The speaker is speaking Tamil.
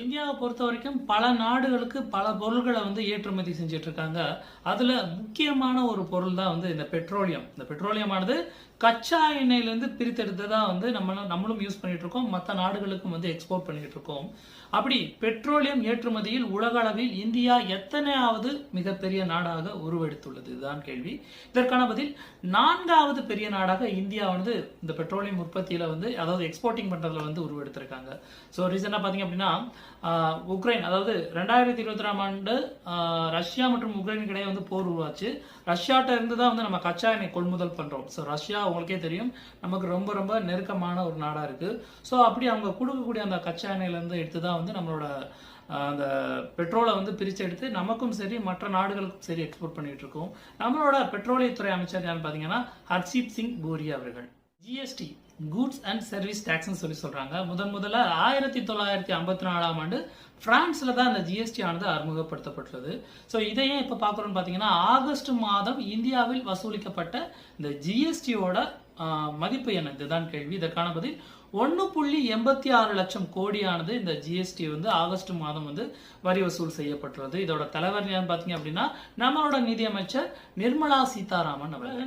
இந்தியாவை பொறுத்த வரைக்கும் பல நாடுகளுக்கு பல பொருள்களை ஏற்றுமதி செஞ்சுட்டு இருக்காங்க. அதுல முக்கியமான ஒரு பொருள் தான் இந்த பெட்ரோலியம். இந்த பெட்ரோலியமானது கச்சா எண்ணெயிலிருந்து பிரித்தெடுத்ததா நம்மளும் யூஸ் பண்ணிட்டு இருக்கோம். மற்ற நாடுகளுக்கும் எக்ஸ்போர்ட் பண்ணிட்டு இருக்கோம். அப்படி பெட்ரோலியம் ஏற்றுமதியில் உலக அளவில் இந்தியா எத்தனையாவது மிகப்பெரிய நாடாக உருவெடுத்துள்ளது? இதுதான் கேள்வி. இதற்கான பதில், 4வது பெரிய நாடாக இந்தியா இந்த பெட்ரோலியம் உற்பத்தியில அதாவது எக்ஸ்போர்ட்டிங் பண்றதுல உருவெடுத்திருக்காங்க. ஸோ ரீசெண்டா பாத்தீங்க அப்படின்னா உக்ரைன், அதாவது 2022ஆம் ஆண்டு ரஷ்யா மற்றும் உக்ரைனுக்கு இடையே போர் உருவாச்சு. ரஷ்யாட்ட இருந்து தான் நம்ம கச்சா எண்ணெய் கொள்முதல் பண்றோம். ஸோ ரஷ்யா உங்களுக்கே தெரியும், நமக்கு ரொம்ப ரொம்ப நெருக்கமான ஒரு நாடா இருக்கு. ஸோ அப்படி அவங்க கொடுக்கக்கூடிய அந்த கச்சா எண்ணெயில இருந்து எடுத்துதான் நம்மளோட அந்த பெட்ரோலை பிரிச்சு எடுத்து நமக்கும் சரி மற்ற நாடுகளுக்கும் சரி எக்ஸ்போர்ட் பண்ணிட்டு இருக்கோம். நம்மளோட பெட்ரோலியத்துறை அமைச்சர் யாருன்னு பாத்தீங்கன்னா ஹர்தீப் சிங் பூரி அவர்கள். GST, goods and service tax சொல்றாங்க. முதல்ல 1954ஆம் ஆண்டு பிரான்ஸ்ல தான் இந்த ஜிஎஸ்டி ஆனது அறிமுகப்படுத்தப்பட்டுள்ளது. ஸோ இதையே இப்ப பாக்குறோம்னு பாத்தீங்கன்னா ஆகஸ்ட் மாதம் இந்தியாவில் வசூலிக்கப்பட்ட இந்த ஜிஎஸ்டியோட மதிப்பு என்ன? இதுதான் கேள்வி. இதற்கான பதில், 1.86 லட்சம் கோடியானது இந்த ஜிஎஸ்டி ஆகஸ்ட் மாதம் வரி வசூல் செய்யப்பட்டுள்ளது. இதோட தலைவர் யாருன்னு பாத்தீங்க அப்படின்னா நம்மளோட நிதியமைச்சர் நிர்மலா சீதாராமன் அவர்கள்.